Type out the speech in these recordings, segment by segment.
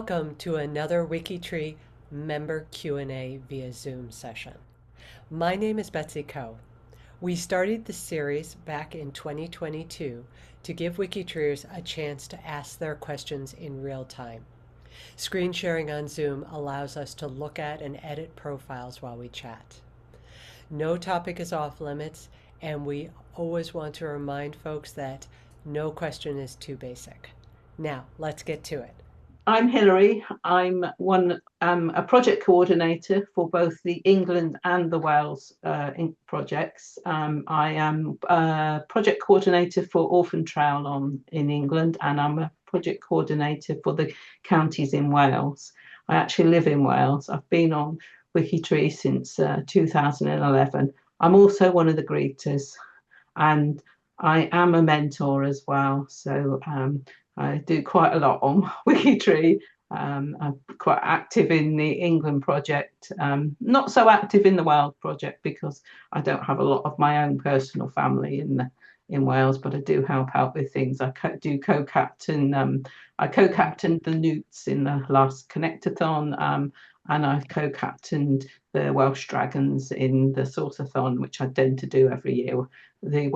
Welcome to another WikiTree member Q&A via Zoom session. My name is Betsy Ko. We started this series back in 2022 to give WikiTreeers a chance to ask their questions in real time. Screen sharing on Zoom allows us to look at and edit profiles while we chat. No topic is off limits, and we always want to remind folks that no question is too basic. Now, let's get to it. I'm Hilary. I'm a project coordinator for both the England and the Wales projects. I am a project coordinator for Orphan Trail in England, and I'm a project coordinator for the counties in Wales. I actually live in Wales. I've been on WikiTree since 2011. I'm also one of the greeters, and I am a mentor as well. So I do quite a lot on WikiTree. I'm quite active in the England project, not so active in the Wales project because I don't have a lot of my own personal family in Wales, but I do help out with things. I co-captain. I co-captained the Newts in the last Connectathon, and I co-captained the Welsh Dragons in the Saucerthon, which I tend to do every year. The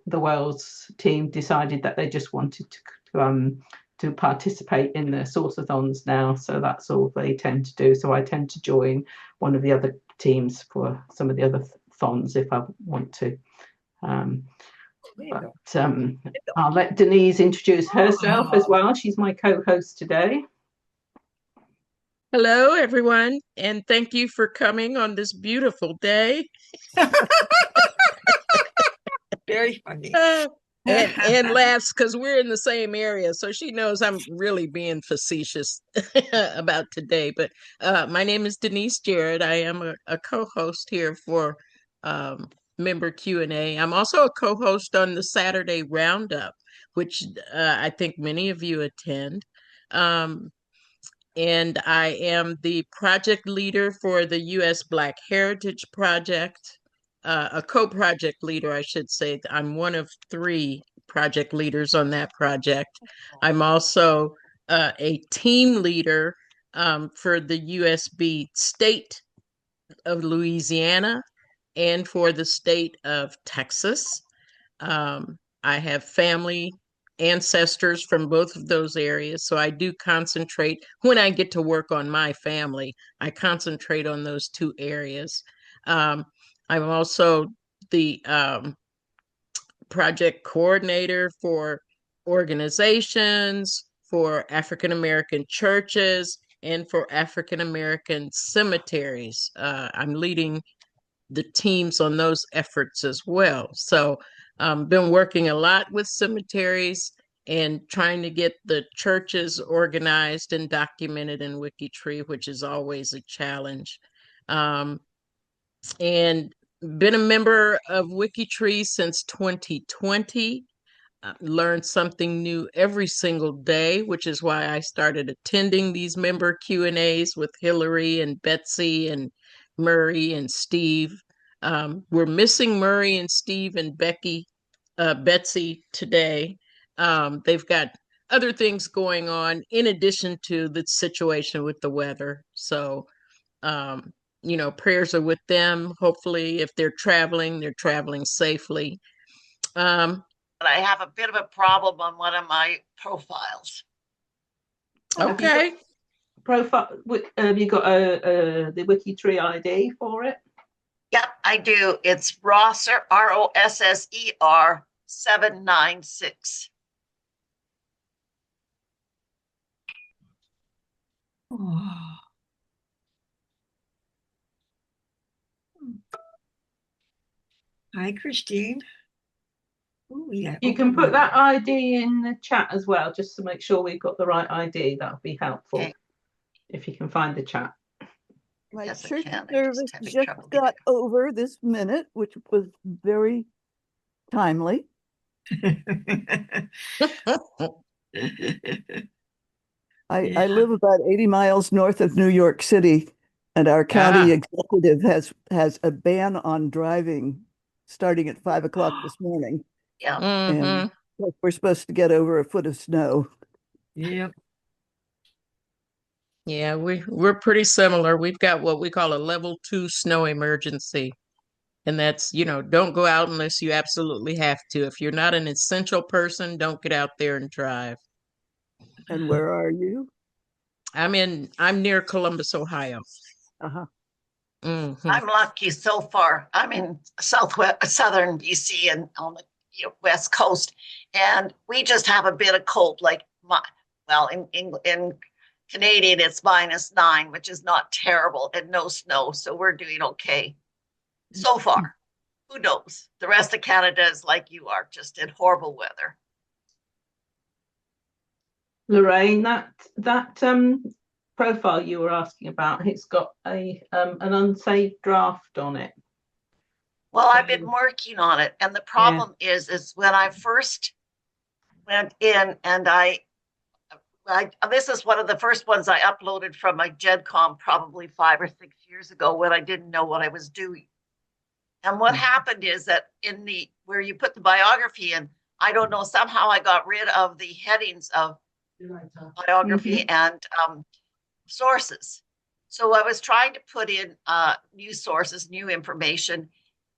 Wales team decided that they just wanted to participate in the Saucerthons now, so that's all they tend to do. So I tend to join one of the other teams for some of the other thons if I want to. I'll let Denise introduce herself as well. She's my co-host today. Hello, everyone, and thank you for coming on this beautiful day. Very funny. And laughs because we're in the same area, so she knows I'm really being facetious about today. But my name is Denise Jarrett. I am a co-host here for Member Q&A. I'm also a co-host on the Saturday Roundup, which I think many of you attend. And I am the project leader for the U.S. Black Heritage Project, a co-project leader, I should say. I'm one of 3 project leaders on that project. I'm also a team leader for the USB state of Louisiana and for the state of Texas. I have family ancestors from both of those areas. So I do concentrate when I get to work on my family, I concentrate on those 2 areas. I'm also the project coordinator for organizations, for African American churches, and for African American cemeteries. I'm leading the teams on those efforts as well. So been working a lot with cemeteries and trying to get the churches organized and documented in WikiTree, which is always a challenge. And been a member of WikiTree since 2020. Learned something new every single day, which is why I started attending these member Q&As with Hillary and Betsy and Murray and Steve. We're missing Murray and Steve and Betsy today. They've got other things going on in addition to the situation with the weather. So, prayers are with them. Hopefully, if they're traveling safely. But I have a bit of a problem on one of my profiles. Okay. Have you got the WikiTree ID for it? Yep, I do. It's Rosser, ROSSER 796. Oh. Hi, Christine. Ooh, yeah. You can put that ID in the chat as well, just to make sure we've got the right ID. That would be helpful. Okay. If you can find the chat. My church service just got over this minute, which was very timely. I live about 80 miles north of New York City, and our county executive has a ban on driving starting at 5 o'clock this morning. Yeah. And we're supposed to get over a foot of snow. Yep. Yeah, we're pretty similar. We've got what we call a level 2 snow emergency. And that's, don't go out unless you absolutely have to. If you're not an essential person, don't get out there and drive. And where are you? I'm near Columbus, Ohio. Uh-huh. Mm-hmm. I'm lucky so far. I'm in southern BC and on the west coast, and we just have a bit of cold. In Canadian it's -9, which is not terrible, and no snow, so we're doing okay so far. Who knows? The rest of Canada is like you are, just in horrible weather. Lorraine, that profile you were asking about, it's got an unsaved draft on it. Well, I've been working on it, and the problem is when I first went in, and I this is one of the first ones I uploaded from my GenCom probably 5 or 6 years ago when I didn't know what I was doing. And what happened is that where you put the biography in, I don't know, somehow I got rid of the headings of biography and sources. So I was trying to put in new sources, new information,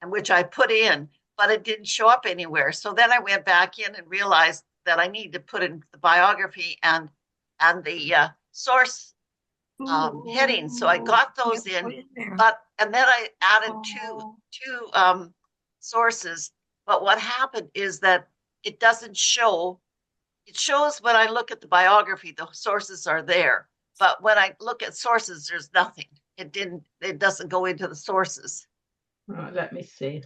and which I put in, but it didn't show up anywhere. So then I went back in and realized that I need to put in the biography and the source headings. So I got those in, and then I added two sources. But what happened is that it doesn't show. It shows when I look at the biography, the sources are there. But when I look at sources, there's nothing. It doesn't go into the sources. Right, let me see.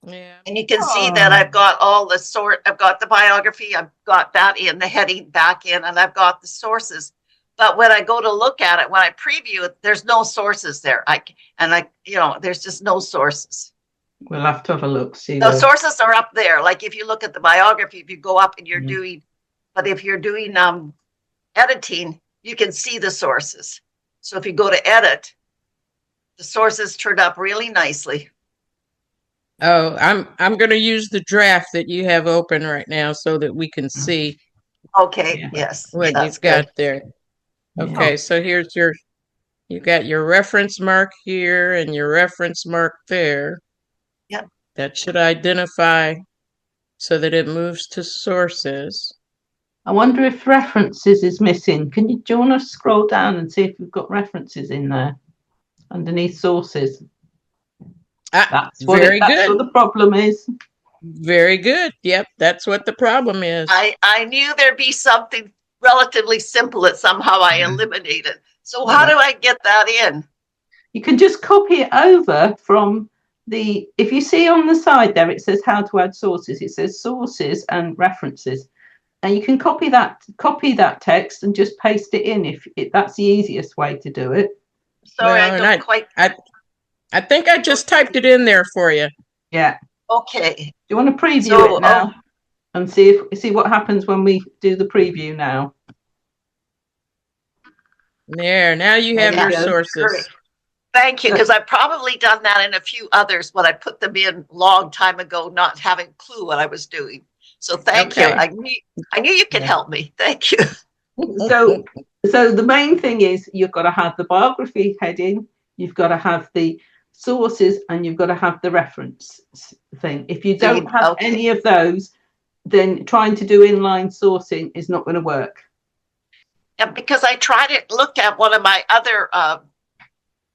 Yeah. And you can see that I've got I've got the biography, I've got that in the heading back in, and I've got the sources. But when I go to look at it, when I preview it, there's no sources there. There's just no sources. We'll have to have a look. See, the sources are up there. Like if you look at the biography, if you go up and you're doing, but if you're doing editing, you can see the sources. So if you go to edit, the sources turned up really nicely. Oh, I'm going to use the draft that you have open right now so that we can see. Okay. Yes. What you've got there. Okay, so here's you got your reference mark here and your reference mark there. Yep. That should identify so that it moves to sources. I wonder if references is missing. Do you want to scroll down and see if we've got references in there underneath sources? That's what the problem is. Very good. Yep, that's what the problem is. I knew there'd be something relatively simple that somehow I eliminated. So how do I get that in? You can just copy it over from if you see on the side there, it says how to add sources. It says sources and references. And you can copy that text and just paste it in if that's the easiest way to do it. Sorry, I think I just typed it in there for you. Yeah. Okay. Do you want to preview it now and see what happens when we do the preview now? There, now you have your sources. Great. Thank you, because I've probably done that in a few others when I put them in a long time ago, not having a clue what I was doing. So thank you. I knew you could help me. Thank you. So the main thing is you've got to have the biography heading, you've got to have the sources, and you've got to have the reference thing. If you don't have any of those, then trying to do inline sourcing is not going to work. Yeah, because I tried to look at one of my other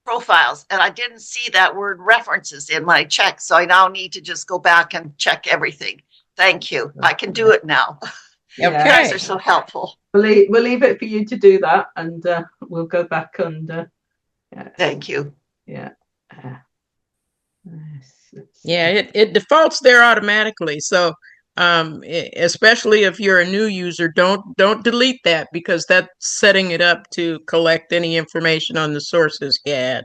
profiles and I didn't see that word references in my check. So I now need to just go back and check everything. Thank you. I can do it now. Okay. You guys are so helpful. We'll leave it for you to do that, and we'll go back and thank you. Yeah. It defaults there automatically. So especially if you're a new user, don't delete that, because that's setting it up to collect any information on the sources you had.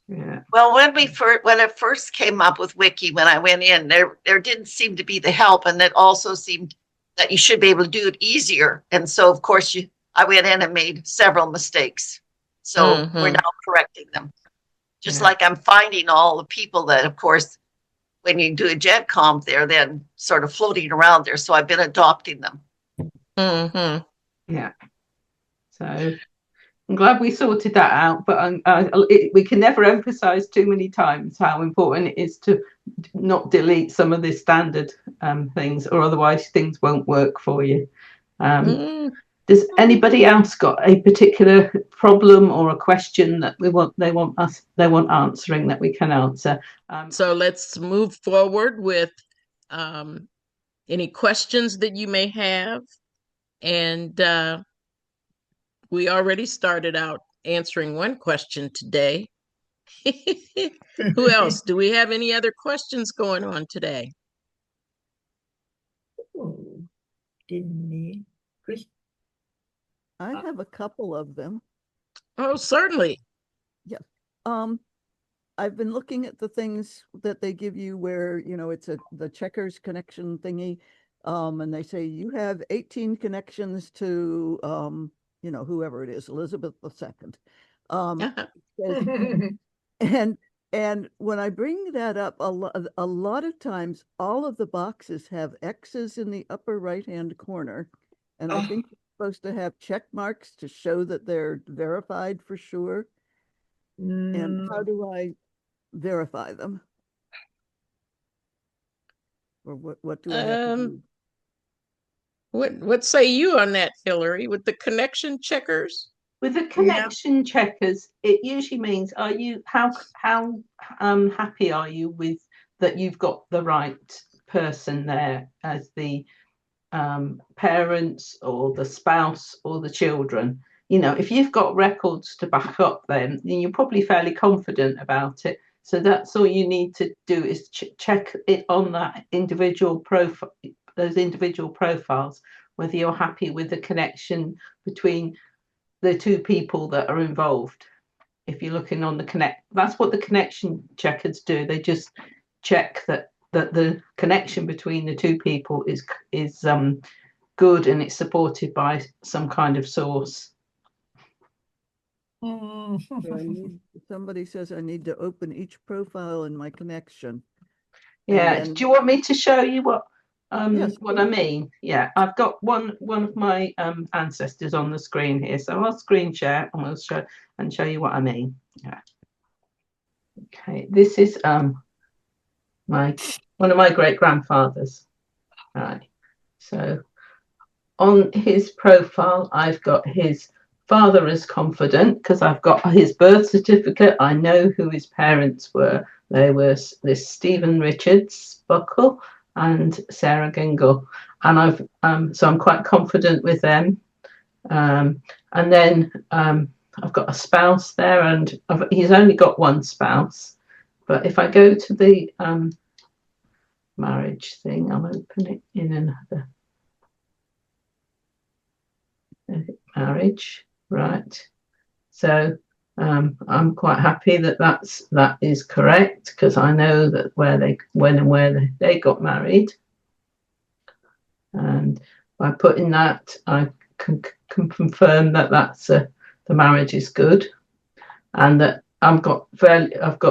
Yeah. Well, when it first came up with Wiki, when I went in, there didn't seem to be the help, and it also seemed that you should be able to do it easier. And so, of course, I went in and made several mistakes. So we're now correcting them. Just like I'm finding all the people that, of course, when you do a GenCom, they're then sort of floating around there. So I've been adopting them. Mm-hmm. Yeah. So I'm glad we sorted that out, but we can never emphasize too many times how important it is to not delete some of the standard things, or otherwise things won't work for you. Does anybody else got a particular problem or a question that they want answering that we can answer? So let's move forward with any questions that you may have. And we already started out answering one question today. Who else? Do we have any other questions going on today? I have a couple of them. Oh, certainly. Yeah. I've been looking at the things that they give you where, it's the checkers connection thingy. And they say you have 18 connections to, whoever it is, Elizabeth II. And when I bring that up, a lot of times, all of the boxes have X's in the upper right-hand corner. And I think you're supposed to have check marks to show that they're verified for sure. And how do I verify them? Or what do I have to do? What say you on that, Hillary, with the connection checkers? With the connection checkers, it usually means how happy are you with that you've got the right person there as the parents or the spouse or the children. If you've got records to back up, then you're probably fairly confident about it. So that's all you need to do is check it on that individual profile, those individual profiles, whether you're happy with the connection between the two people that are involved. If you're looking on that's what the connection checkers do. They just check that the connection between the two people is good and it's supported by some kind of source. Somebody says I need to open each profile in my connection. Yeah. Do you want me to show you what yes, what I mean? Yeah, I've got one of my ancestors on the screen here, so I'll screen share and we'll show you what I mean. Yeah. Okay, this is one of my great grandfathers. Right. So on his profile, I've got his father as confident because I've got his birth certificate. I know who his parents were. They were this Stephen Richards Buckle and Sarah Gingle, and so I'm quite confident with them. And then I've got a spouse there, and he's only got one spouse. But if I go to the marriage thing, I'll open it in another marriage, right? So I'm quite happy that is correct because I know that when and where they got married, and by putting that, I can confirm that the marriage is good, and that I've got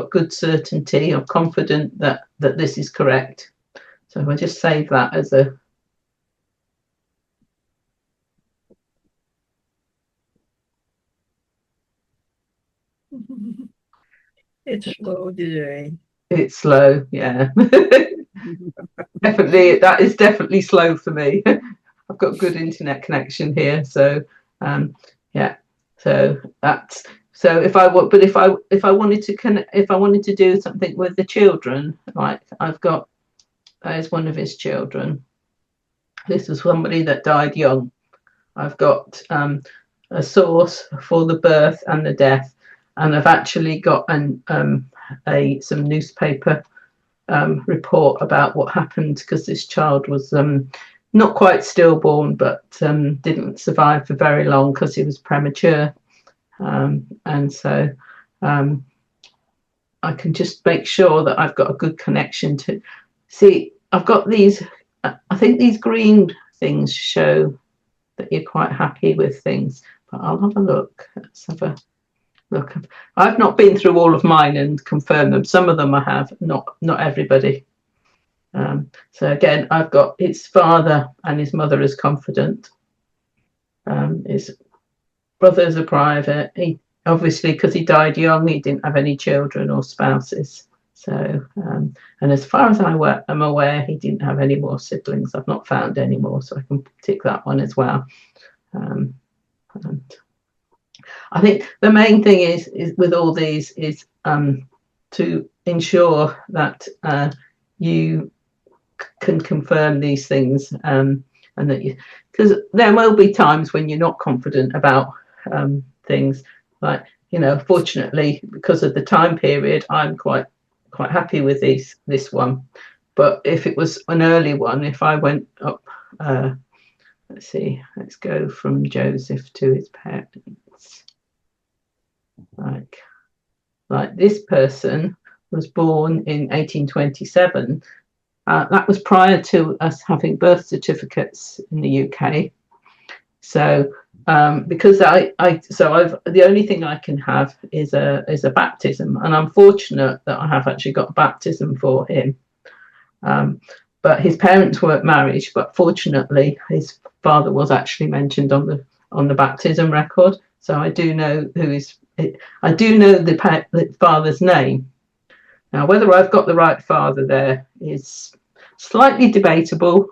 good certainty. I'm confident that this is correct. So if I just save that as a It's slow today. It's slow, yeah. Definitely, that is definitely slow for me. I've got good internet connection here, so yeah. So that's if I wanted to do something with the children, like there's one of his children. This is somebody that died young. I've got a source for the birth and the death, and I've actually got some newspaper report about what happened because this child was not quite stillborn, but didn't survive for very long because he was premature, and so I can just make sure that I've got a good connection to see. I've got these. I think these green things show that you're quite happy with things, but I'll have a look. Let's have a look. I've not been through all of mine and confirmed them. Some of them I have, not everybody. So again, I've got his father and his mother as confident. Is brothers are private. He obviously, because he died young, he didn't have any children or spouses. So, and as far as I'm aware, he didn't have any more siblings. I've not found any more, so I can tick that one as well. And I think the main thing is with all these is to ensure that you can confirm these things, and that you, because there will be times when you're not confident about things. Like, you know, fortunately, because of the time period, I'm quite happy with this one. But if it was an early one, if I went up, let's see, let's go from Joseph to his parents. Like this person was born in 1827. That was prior to us having birth certificates in the UK. So because the only thing I can have is a baptism, and I'm fortunate that I have actually got a baptism for him. But his parents weren't married, but fortunately his father was actually mentioned on the baptism record. So I do know I do know the father's name. Now, whether I've got the right father there is slightly debatable,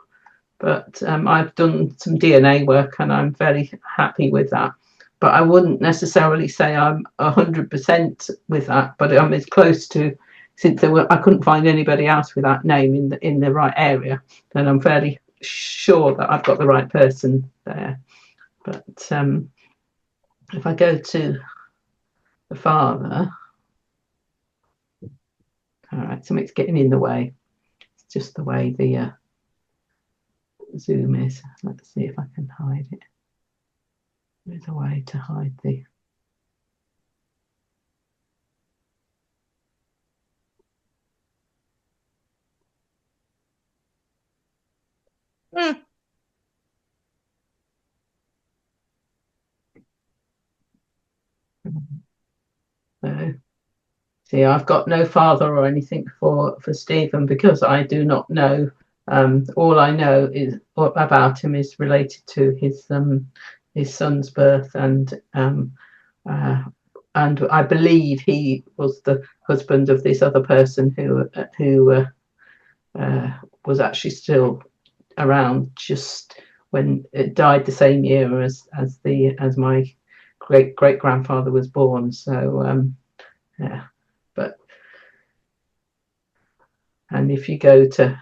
but I've done some DNA work and I'm very happy with that. But I wouldn't necessarily say I'm 100% with that, but I'm as close to, since I couldn't find anybody else with that name in the right area, then I'm fairly sure that I've got the right person there. But if I go to the father, all right, something's getting in the way. It's just the way the Zoom is. Let's see if I can hide it. There's a way to hide the. So, see, I've got no father or anything for Stephen because I do not know. All I know is about him is related to his son's birth, and I believe he was the husband of this other person who was actually still around just when it died the same year as my great grandfather was born. So yeah, but and if I go to,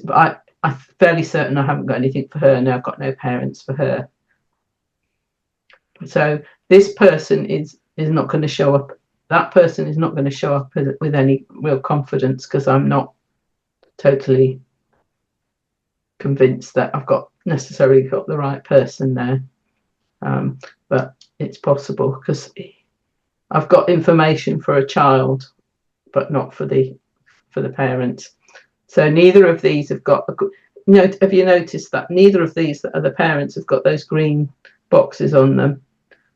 but I'm fairly certain I haven't got anything for her, and I've got no parents for her. So this person is not going to show up. That person is not going to show up with any real confidence because I'm not totally convinced that I've necessarily got the right person there. But it's possible because I've got information for a child, but not for the parents. So neither of these have got have you noticed that neither of these that are the parents have got those green boxes on them?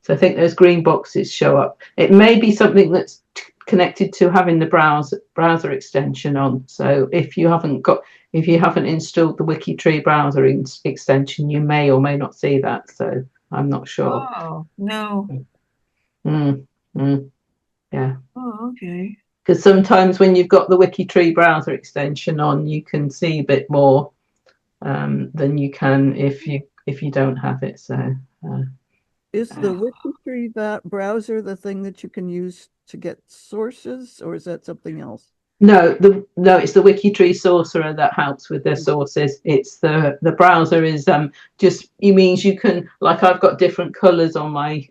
So I think those green boxes show up. It may be something that's connected to having the browser extension on. So if you haven't installed the WikiTree browser extension, you may or may not see that. So I'm not sure. Oh, no. Yeah. Oh, okay. Because sometimes when you've got the WikiTree browser extension on, you can see a bit more than you can if you don't have it. So is the WikiTree browser the thing that you can use to get sources, or is that something else? No, it's the WikiTree sorcerer that helps with their sources. It's the browser is just means you can, like, I've got different colors on my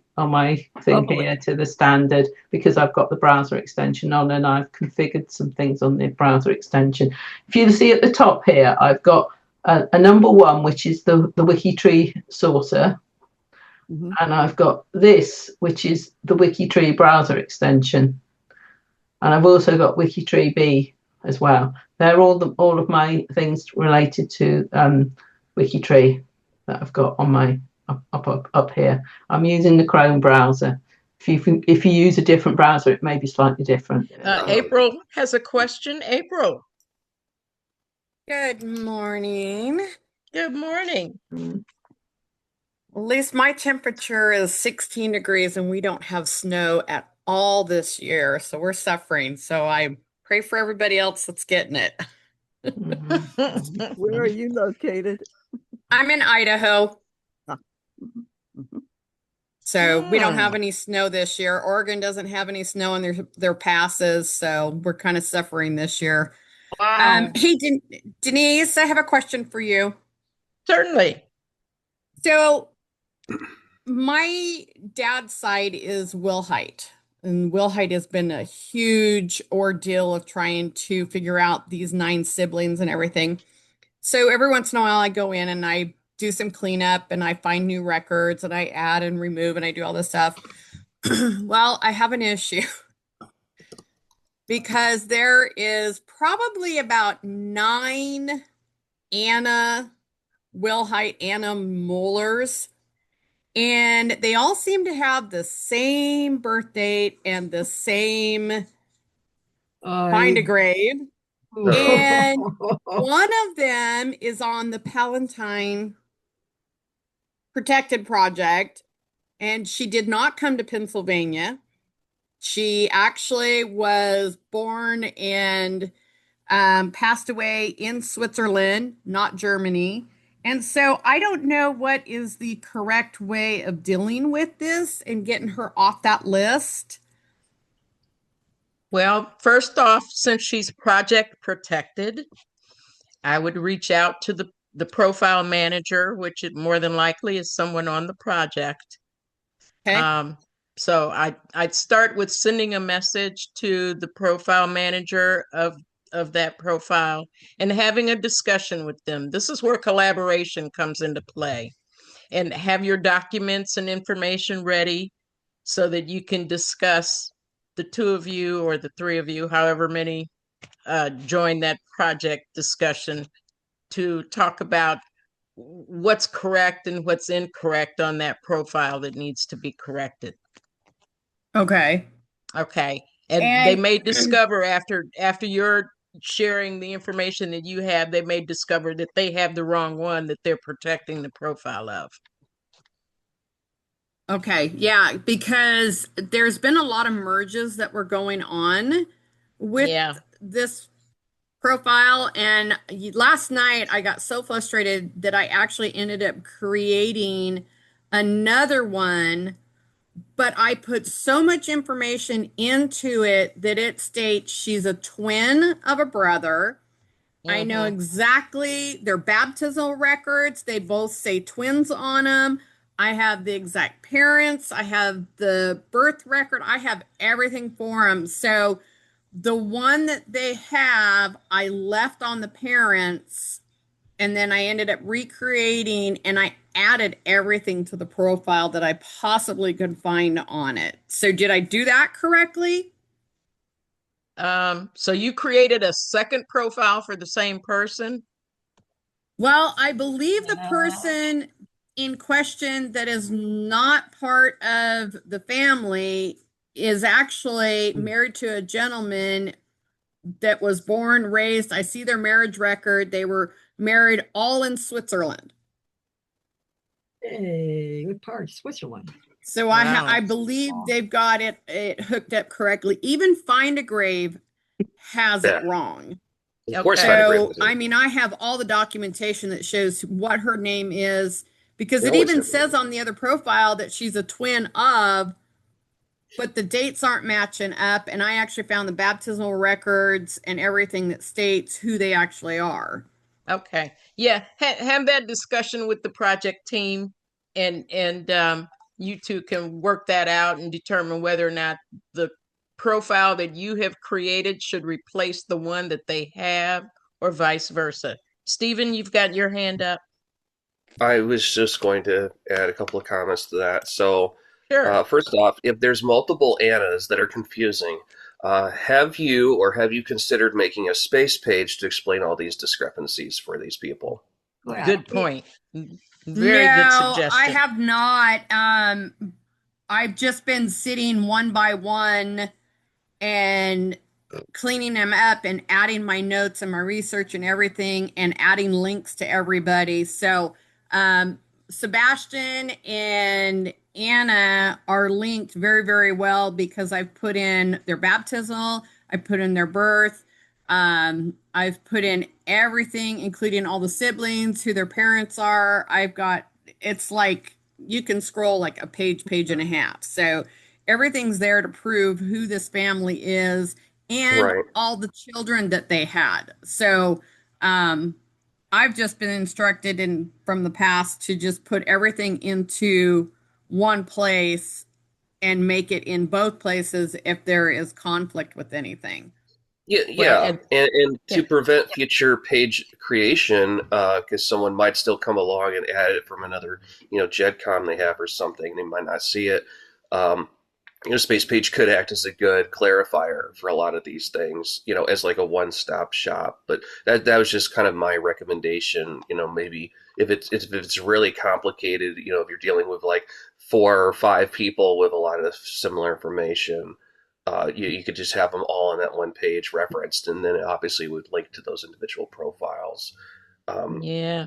thing here to the standard because I've got the browser extension on and I've configured some things on the browser extension. If you see at the top here, I've got a number 1, which is the WikiTree sorcerer. And I've got this, which is the WikiTree browser extension. And I've also got WikiTree B as well. They're all of my things related to WikiTree that I've got on my up here. I'm using the Chrome browser. If you use a different browser, it may be slightly different. April has a question. April. Good morning. Good morning. At least my temperature is 16 degrees and we don't have snow at all this year. So we're suffering. So I pray for everybody else that's getting it. Where are you located? I'm in Idaho. Ah, mhm. So we don't have any snow this year. Oregon doesn't have any snow in their passes. So we're kind of suffering this year. Wow. Hey, Denise, I have a question for you. Certainly. So my dad's side is Wilhite, and Wilhite has been a huge ordeal of trying to figure out these 9 siblings and everything. So every once in a while, I go in and I do some cleanup and I find new records and I add and remove and I do all this stuff. Well, I have an issue because there is probably about 9 Anna Anna molars. And they all seem to have the same birth date and the same find a grave. And one of them is on the Palatine Protected Project, and she did not come to Pennsylvania. She actually was born and passed away in Switzerland, not Germany. And so I don't know what is the correct way of dealing with this and getting her off that list. Well, first off, since she's project protected, I would reach out to the profile manager, which it more than likely is someone on the project. Okay. So I'd start with sending a message to the profile manager of that profile and having a discussion with them. This is where collaboration comes into play. And have your documents and information ready so that you can discuss, the 2 of you or the 3 of you, however many join that project discussion, to talk about what's correct and what's incorrect on that profile that needs to be corrected. Okay. Okay. And they And may discover after you're sharing the information that you have, they may discover that they have the wrong one that they're protecting the profile of. okay, yeah, because there's been a lot of merges that were going on with Yeah. this profile. And last night I got so frustrated that I actually ended up creating another one, but I put so much information into it that it states she's a twin of a brother. I know exactly their baptismal records. They both say twins on them. I have the exact parents. I have the birth record. I have everything for them. So the one that they have, I left on the parents, and then I ended up recreating and I added everything to the profile that I possibly could find on it. So did I do that correctly? So you created a second profile for the same person? Well, I believe the person in question that is not part of the family is actually married to a gentleman that was born, raised. I see their marriage record. They were married all in Switzerland. Hey, what part? Switzerland. So Wow. I believe they've got it hooked up correctly. Even Find a Grave has it wrong. Of course, Okay. Find a Grave So, was it. I mean, I have all the documentation that shows what her name is, because They it always even have says on the other profile that she's a twin of, but the dates aren't matching up. And I actually found the baptismal records and everything that states who they actually are. Okay. Yeah. Have that discussion with the project team, and you two can work that out and determine whether or not the profile that you have created should replace the one that they have, or vice versa. Stephen, you've got your hand up. I was just going to add a couple of comments to that. So, Sure. first off, if there's multiple Annas that are confusing, have you considered making a space page to explain all these discrepancies for these people? Good point. Very good suggestion. I have not. I've just been sitting one by one and cleaning them up and adding my notes and my research and everything and adding links to everybody. So Sebastian and Anna are linked very, very well because I've put in their baptismal, I put in their birth, I've put in everything, including all the siblings, who their parents are. It's like you can scroll like a page, page and a half. So everything's there to prove who this family is and Right. all the children that they had. So, I've just been instructed from the past to just put everything into one place and make it in both places if there is conflict with anything. Yeah, Well, yeah, and to prevent future page creation, because someone might still come along and add it from another, GEDCOM they have or something, they might not see it. Um, Space Page could act as a good clarifier for a lot of these things, as like a one-stop shop. But that was just kind of my recommendation. Maybe if it's really complicated, if you're dealing with like 4 or 5 people with a lot of similar information, you could just have them all on that one page referenced, and then it obviously would link to those individual profiles. yeah.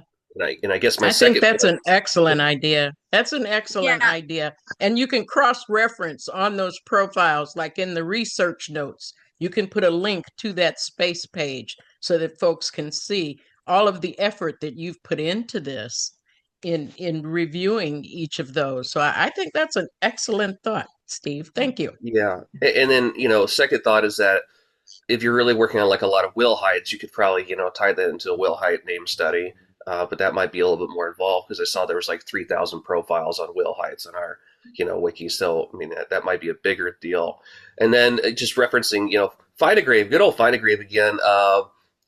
And I guess my I think second that's point. an excellent idea. That's an excellent Yeah. idea. And you can cross-reference on those profiles, like in the research notes. You can put a link to that space page so that folks can see all of the effort that you've put into this in reviewing each of those. So I think that's an excellent thought, Steve. Thank you. Yeah, and then second thought is that if you're really working on like a lot of will heights, you could probably tie that into a will height name study. But that might be a little bit more involved because I saw there was like 3,000 profiles on will heights on our wiki. So I mean that might be a bigger deal. And then just referencing find a grave, good old find a grave again.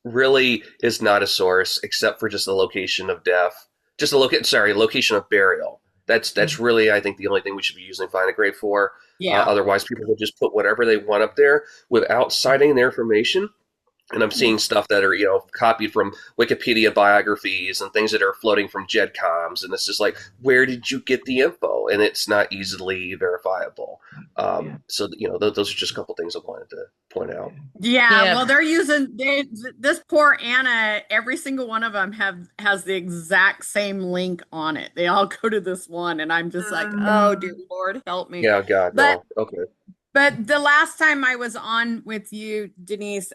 Really is not a source except for just the location of death, just the location of burial. That's really, I think, the only thing we should be using find a grave for. Yeah. Otherwise, people will just put whatever they want up there without citing their information. And I'm seeing stuff that are, copied from Wikipedia biographies and things that are floating from GEDCOMs. And it's just like, where did you get the info? And it's not easily verifiable. So, those are just a couple things I wanted to point out. Yeah, well, they're using this poor Anna. Every single one of them has the exact same link on it. They all go to this one, and I'm just like, oh dear Lord, help me. Yeah, God, no. Okay. But the last time I was on with you, Denise,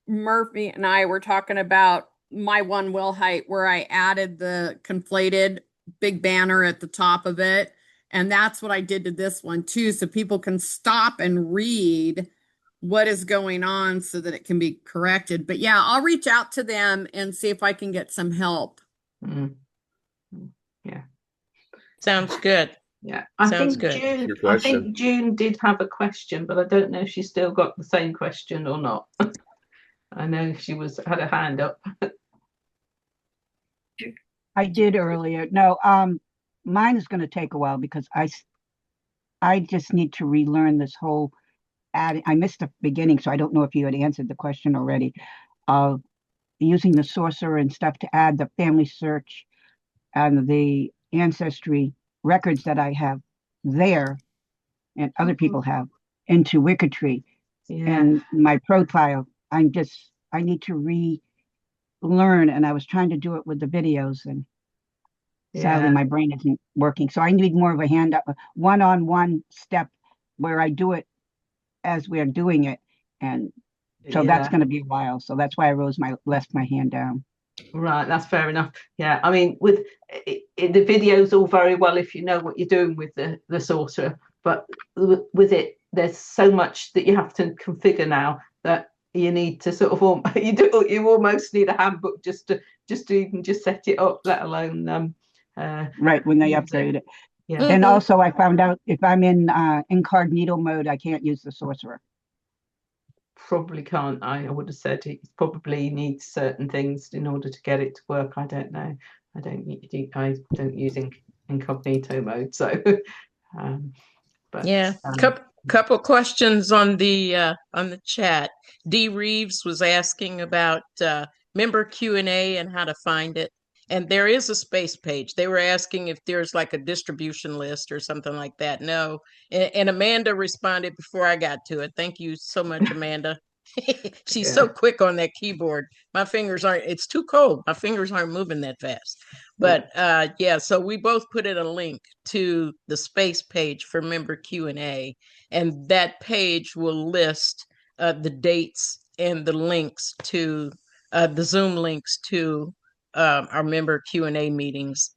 Murphy and I were talking about my one will height where I added the conflated big banner at the top of it. And that's what I did to this one too. So people can stop and read what is going on so that it can be corrected. But yeah, I'll reach out to them and see if I can get some help. Yeah. Sounds good. Yeah, Sounds good. I think June did have a question, but I don't know if she still got the same question or not. I know she had a hand up. I did earlier. No, mine is going to take a while because I just need to relearn this whole adding. I missed the beginning, so I don't know if you had answered the question already. Of using the sorcerer and stuff to add the family search and the ancestry records that I have there and other people have into WikiTree and my profile. I need to relearn, and I was trying to do it with the videos, and sadly my brain isn't working. So I need more of a hand up, one-on-one step where I do it as we're doing it, and so that's going to be a while. So that's why I left my hand down. Right, that's fair enough. Yeah, I mean, with the videos, all very well if you know what you're doing with the sorcerer, but with it, there's so much that you have to configure now that you need to sort of you almost need a handbook just to even just set it up, let alone right when they upgrade it. Yeah. And also I found out if I'm in incognito mode, I can't use the sorcerer. Probably can't. I would have said it probably needs certain things in order to get it to work. I don't know. I don't use incognito mode, so but yeah, couple questions on the chat. D Reeves was asking about member Q&A and how to find it. And there is a space page. They were asking if there's like a distribution list or something like that. No. And Amanda responded before I got to it. Thank you so much, Amanda. She's so quick on that keyboard. My fingers aren't, it's too cold. My fingers aren't moving that fast. But yeah, so we both put in a link to the space page for Member Q&A, and that page will list the dates and the links to the Zoom links to our Member Q&A meetings.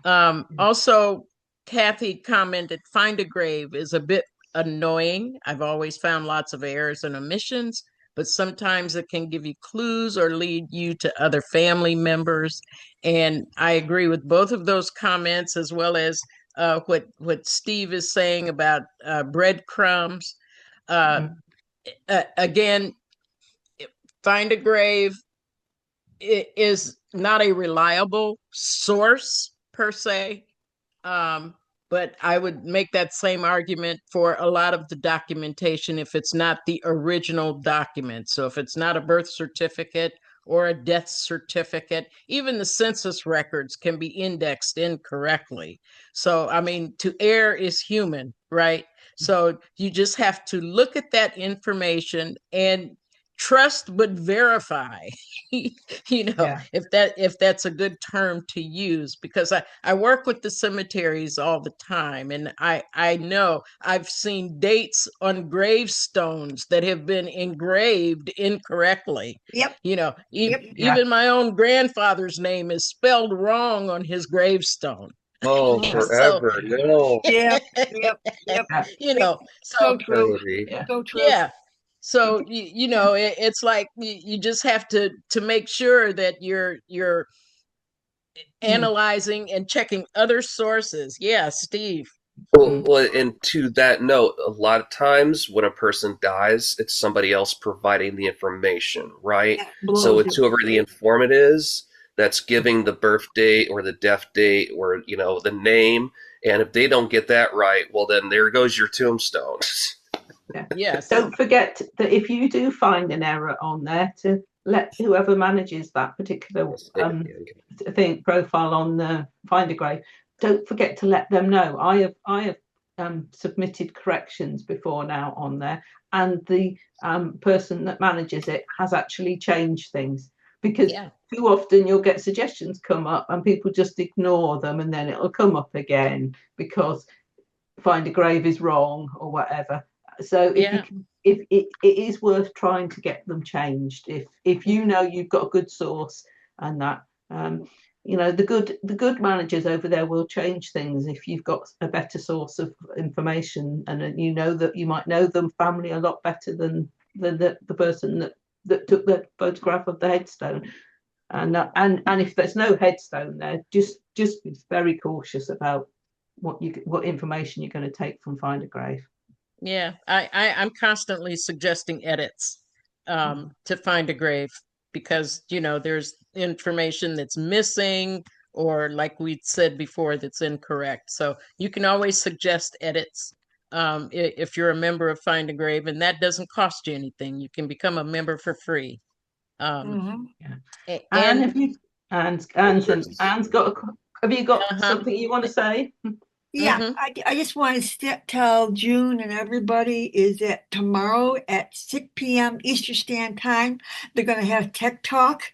Also, Kathy commented, Find a Grave is a bit annoying. I've always found lots of errors and omissions, but sometimes it can give you clues or lead you to other family members. And I agree with both of those comments, as well as what Steve is saying about breadcrumbs. Again, Find a Grave is not a reliable source per se. But I would make that same argument for a lot of the documentation if it's not the original document. So if it's not a birth certificate or a death certificate, even the census records can be indexed incorrectly. So, I mean, to err is human, right? So you just have to look at that information and trust but verify. If that's a good term to use, because I work with the cemeteries all the time, and I know I've seen dates on gravestones that have been engraved incorrectly. Yep. Even my own grandfather's name is spelled wrong on his gravestone. Oh, forever. No. Yep. So true. So true. Yeah. So it's like you just have to make sure that you're analyzing and checking other sources. Yeah, Steve. Well, and to that note, a lot of times when a person dies, it's somebody else providing the information, right? So it's whoever the informant is that's giving the birth date or the death date or the name, and if they don't get that right, well, then there goes your tombstone. Yes. Don't forget that if you do find an error on there, to let whoever manages that particular profile on the Find a Grave, don't forget to let them know. I have submitted corrections before now on there, and the person that manages it has actually changed things, because too often you'll get suggestions come up and people just ignore them, and then it'll come up again because Find a Grave is wrong or whatever. So if it is worth trying to get them changed, if you've got a good source, and that the good managers over there will change things if you've got a better source of information, and that you might know them family a lot better than the person that took the photograph of the headstone. And if there's no headstone there, just be very cautious about what information you're going to take from Find a Grave. Yeah, I'm constantly suggesting edits to Find a Grave, because there's information that's missing, or like we said before, that's incorrect. So you can always suggest edits if you're a member of Find a Grave, and that doesn't cost you anything. You can become a member for free. And have you Anne's got have you got something you want to say? Yeah, I just want to tell June and everybody is that tomorrow at 6 p.m. Eastern Standard Time, they're going to have Tech Talk,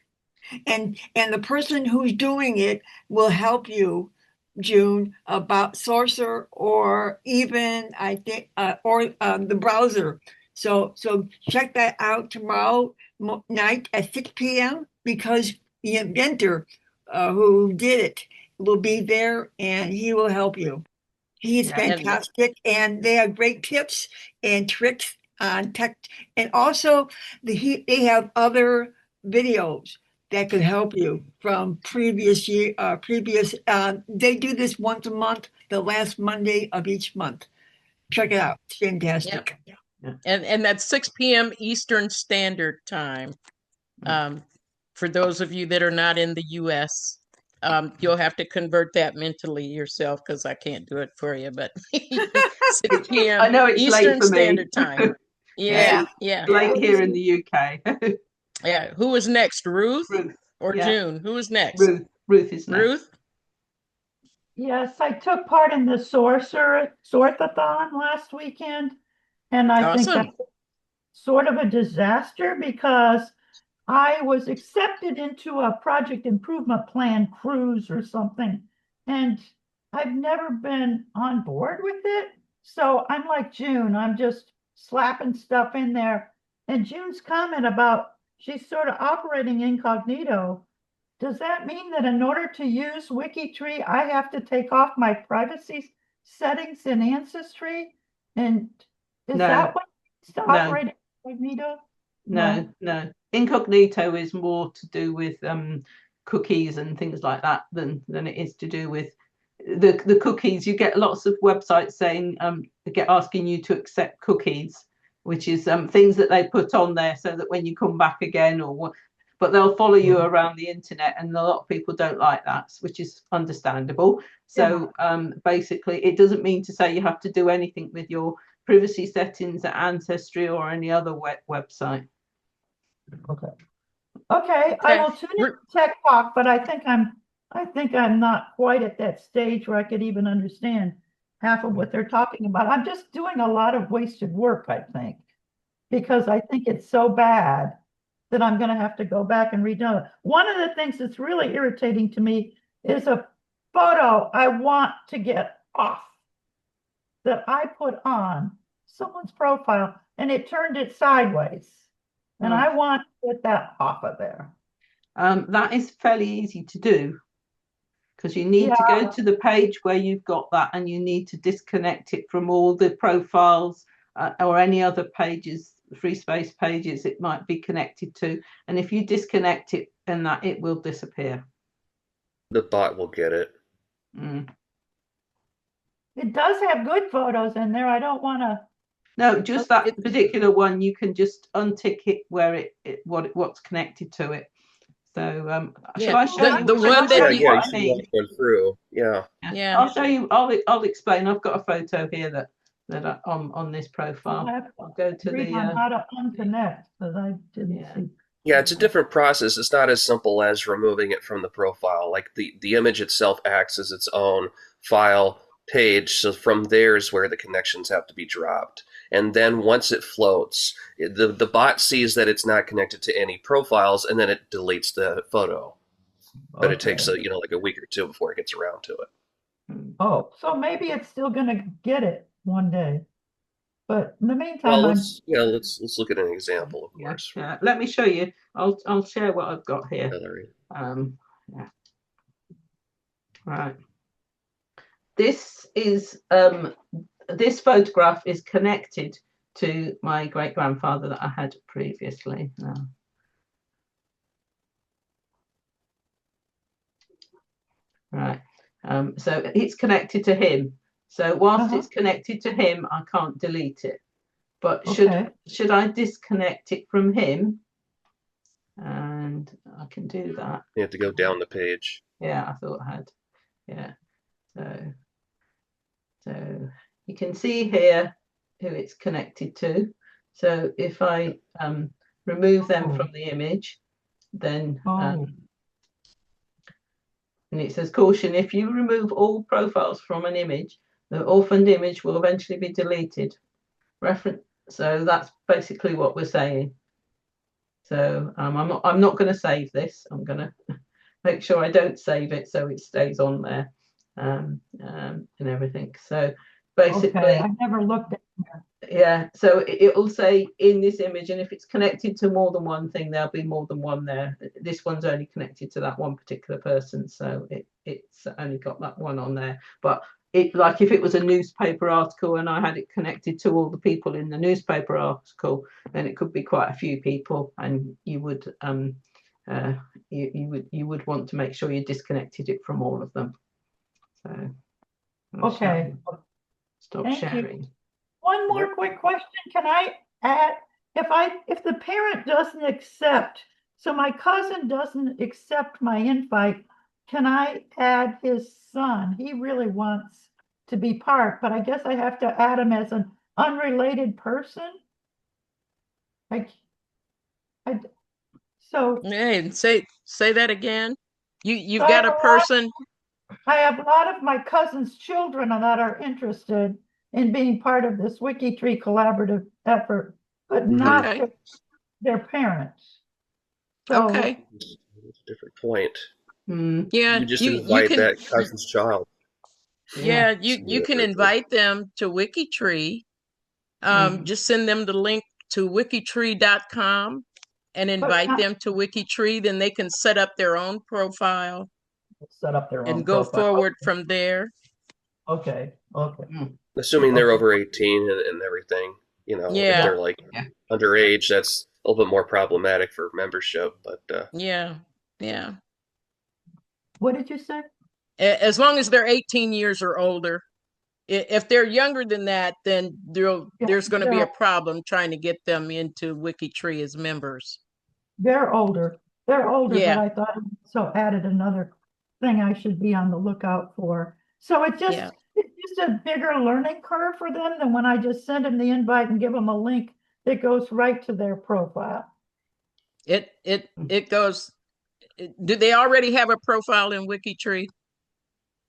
and the person who's doing it will help you, June, about Sorcerer, or even I think the browser. So check that out tomorrow night at 6 p.m. because the inventor who did it will be there, and he will help you. He's fantastic, and they have great tips and tricks on tech. And also, they have other videos that could help you from previous year. They do this once a month, the last Monday of each month. Check it out; it's fantastic. Yep. And that's 6 p.m. Eastern Standard Time. For those of you that are not in the U.S., you'll have to convert that mentally yourself, because I can't do it for you. But 6 p.m. I know it's Eastern late for Standard me. Time. Yeah. Late here in the UK. Yeah. Who is next, Ruth or June? Who is next? Ruth is next. Ruth? Yes, I took part in the Sorcerer Sortathon last weekend, and I think sort of a disaster because I was accepted into a project improvement plan cruise or something, and I've never been on board with it. So I'm like June, I'm just slapping stuff in there. And June's comment about she's sort of operating incognito, does that mean that in order to use WikiTree, I have to take off my privacy settings in Ancestry? And is No, that what it's to no, operate incognito? no. Incognito is more to do with cookies and things like that than it is to do with the cookies. You get lots of websites saying asking you to accept cookies, which is things that they put on there so that when you come back again but they'll follow you around the internet, and a lot of people don't like that, which is understandable. So basically, it doesn't mean to say you have to do anything with your privacy settings at Ancestry or any other website. Okay, I will tune in Tech Talk, but I think I'm not quite at that stage where I could even understand half of what they're talking about. I'm just doing a lot of wasted work, I think, because I think it's so bad that I'm going to have to go back and redo it. One of the things that's really irritating to me is a photo I want to get off that I put on someone's profile, and it turned it sideways. And I want to get that off of there. That is fairly easy to do, because you need to go to the page where you've got that, and you need to disconnect it from all the profiles or any other pages, free space pages it might be connected to. And if you disconnect it, then it will disappear. The bot will get it. It does have good photos in there. I don't want to. No, just that particular one, you can just untick it where what's connected to it. So shall I show you the one that you walk one through? Yeah. I'll show you. I'll explain. I've got a photo here that on this profile. I'll go to the how to unconnect, because I didn't see. Yeah, it's a different process. It's not as simple as removing it from the profile. Like the image itself acts as its own file page. So from there is where the connections have to be dropped. And then once it floats, the bot sees that it's not connected to any profiles, and then it deletes the photo. But it takes like a week or two before it gets around to it. Oh, so maybe it's still going to get it one day. But in the meantime, let's look at an example, of course. Yeah. Let me show you. I'll share what I've got here. Right. This is this photograph is connected to my great-grandfather that I had previously. Right. So it's connected to him. So whilst it's connected to him, I can't delete it. But should I disconnect it from him? And I can do that. You have to go down the page. Yeah, I thought I had. Yeah. So you can see here who it's connected to. So if I remove them from the image, then and it says, caution, if you remove all profiles from an image, the orphaned image will eventually be deleted. So that's basically what we're saying. So I'm not going to save this. I'm going to make sure I don't save it so it stays on there and everything. So basically, I never looked at it. Yeah, so it will say in this image, and if it's connected to more than one thing, there'll be more than one there. This one's only connected to that one particular person, so it's only got that one on there. But like if it was a newspaper article and I had it connected to all the people in the newspaper article, then it could be quite a few people, and you would you would want to make sure you disconnected it from all of them. So stop sharing. One more quick question. Can I add, if the parent doesn't accept, so my cousin doesn't accept my invite, can I add his son? He really wants to be part, but I guess I have to add him as an unrelated person. Hey, say that again. You've got a person. I have a lot of my cousin's children that are interested in being part of this WikiTree collaborative effort. but Mhm. not Okay. their parents. So Okay. That's a different point. Yeah, You just you invite can that cousin's child. yeah, See you it can briefly. invite them to WikiTree. Just send them the link to wikitree.com and but invite not them to WikiTree. Then they can set up their own profile set up their own and go profile. forward from there. Okay. Okay. Assuming they're Okay. over 18 and everything, you know, if Yeah, they're like underage, that's a little bit more problematic for membership. But yeah, yeah. What did you say? As long as they're 18 years or older. If they're younger than that, then Yeah, there's going to be they're a problem trying to get them into WikiTree as members. they're older. They're older, but Yeah, I thought I so added another thing I should be on the lookout for. So it's yeah. just a bigger learning curve for them than when I just send them the invite and give them a link that goes right to their profile. It goes. Do they already have a profile in WikiTree?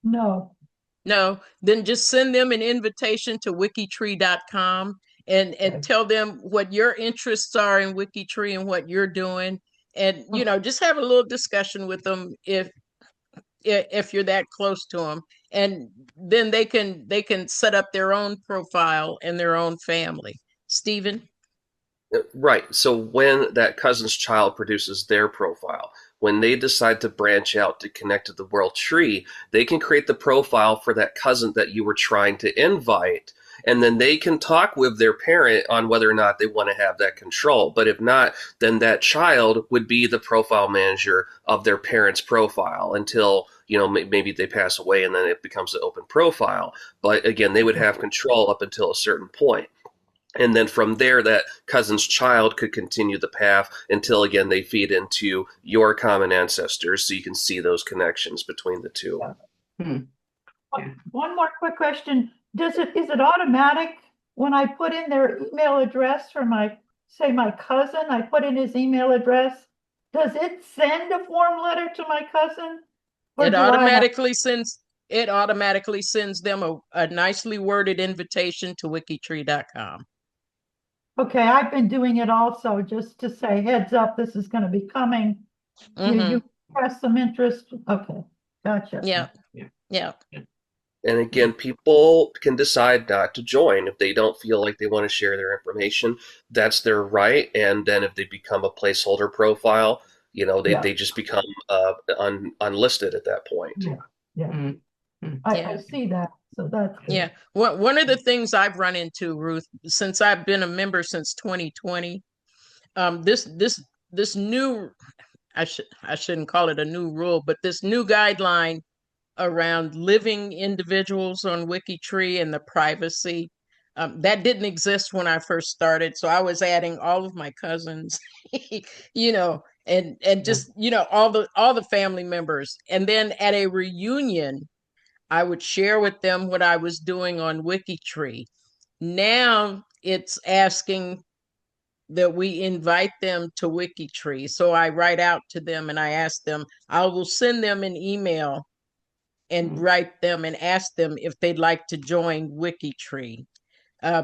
No. No, then just send them an invitation to wikitree.com and Okay. tell them what your interests are in WikiTree and what you're doing. And just have a little discussion with them if you're that close to them. And then they can set up their own profile and their own family. Stephen? right. So when that cousin's child produces their profile, when they decide to branch out to connect to the world tree, they can create the profile for that cousin that you were trying to invite. And then they can talk with their parent on whether or not they want to have that control. But if not, then that child would be the profile manager of their parent's profile until, maybe they pass away and then it becomes an open profile. But again, they would have control up until a certain point. And then from there, that cousin's child could continue the path until, again, they feed into your common ancestors so you can see those connections between the two. One more quick question. Is it automatic when I put in their email address for my cousin, I put in his email address, does it send a form letter to my cousin? Or It do I have, automatically sends them a nicely worded invitation to wikitree.com. okay, I've been doing it also just to say heads up, this is going to be coming. You express some interest. Okay, gotcha. Yeah. And again, people can decide not to join if they don't feel like they want to share their information. That's their right. And then if they become a placeholder profile, they just become unlisted at that point. Yeah. I see that. So that's good. Yeah. One of the things I've run into, Ruth, since I've been a member since 2020, this new, I shouldn't call it a new rule, but this new guideline around living individuals on WikiTree and the privacy. That didn't exist when I first started. So I was adding all of my cousins, and just, all the family members. And then at a reunion, I would share with them what I was doing on WikiTree. Now it's asking that we invite them to WikiTree. So I write out to them and I ask them, I will send them an email and write them and ask them if they'd like to join WikiTree.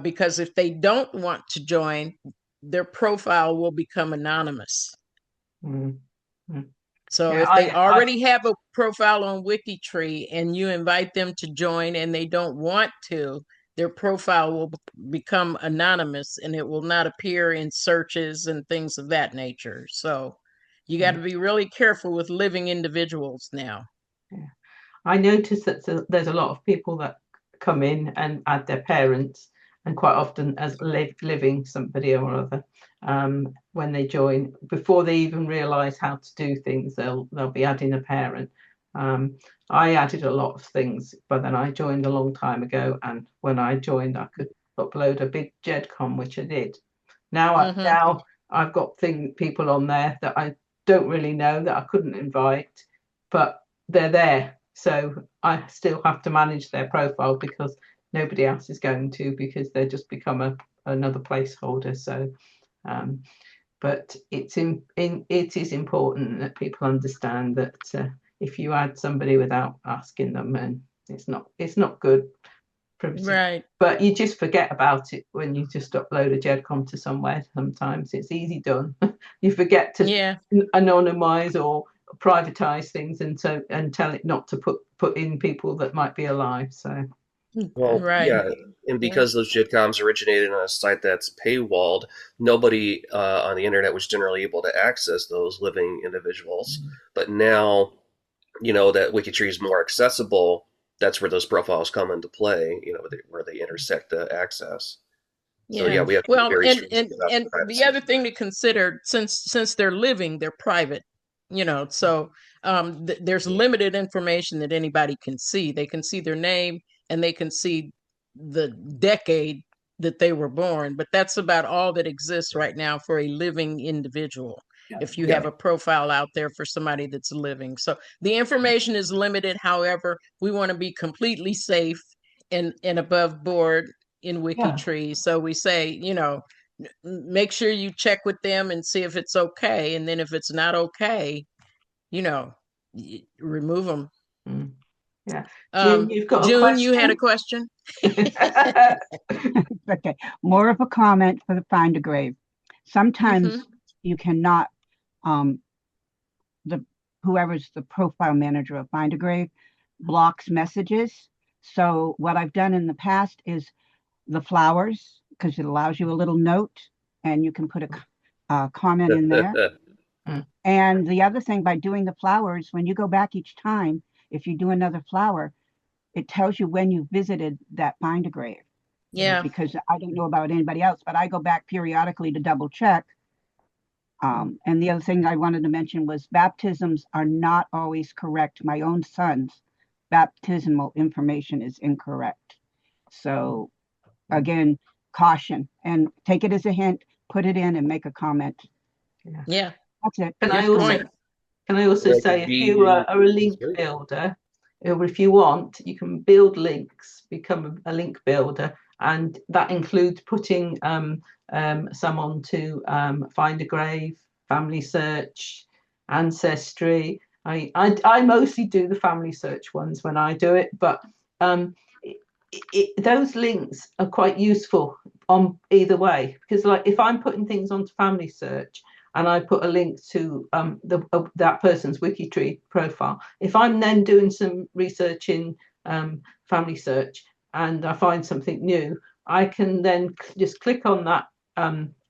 Because if they don't want to join, their profile will become anonymous. So if they already have a profile on WikiTree and you invite them to join and they don't want to, their profile will become anonymous and it will not appear in searches and things of that nature. So you got to be really careful with living individuals now. I notice that there's a lot of people that come in and add their parents, and quite often as living somebody or other. When they join, before they even realise how to do things, they'll be adding a parent. I added a lot of things, but then I joined a long time ago, and when I joined, I could upload a big GEDCOM, which I did. Now I've got people on there that I don't really know that I couldn't invite, but they're there. So I still have to manage their profile because nobody else is going to, because they just become another placeholder. So, but it is important that people understand that if you add somebody without asking them, and it's not good. privacy. Right. But you just forget about it when you just upload a GEDCOM to somewhere. Sometimes it's easy done. You forget to anonymize or privatize things, and tell it not to put in people that might be alive. So Well, Right. yeah, and because those JIDCOMs originated on a site that's paywalled, nobody on the internet was generally able to access those living individuals. But now, that WikiTree is more accessible, that's where those profiles come into play, where they intersect the access. So yeah, we have to be Well, very and stringent about and privacy. the other thing to consider, since they're living, they're private, so there's limited information that anybody can see. They can see their name and they can see the decade that they were born, but that's about all that exists right now for a living individual. If you have a profile out there for somebody that's living. So the information is limited. However, we want to be completely safe and above board in WikiTree. So we say, make sure you check with them and see if it's okay. And then if it's not okay, remove them. Yeah. June, you've got a June, question? you had a question? Okay. More of a comment for the Find a Grave. Sometimes you cannot, whoever's the profile manager of Find a Grave blocks messages. So what I've done in the past is the flowers, because it allows you a little note and you can put a comment in there. And the other thing, by doing the flowers, when you go back each time, if you do another flower, it tells you when you visited that Find a Grave. Yeah. Because I don't know about anybody else, but I go back periodically to double check. And the other thing I wanted to mention was baptisms are not always correct. My own son's baptismal information is incorrect. So again, caution, and take it as a hint, put it in and make a comment. Yeah. That's it. Can I also say, if you are a link builder, or if you want, you can build links, become a link builder, and that includes putting some onto Find a Grave, Family Search, Ancestry. I mostly do the Family Search ones when I do it, but those links are quite useful on either way, because like if I'm putting things onto Family Search and I put a link to that person's WikiTree profile, if I'm then doing some research in Family Search and I find something new, I can then just click on that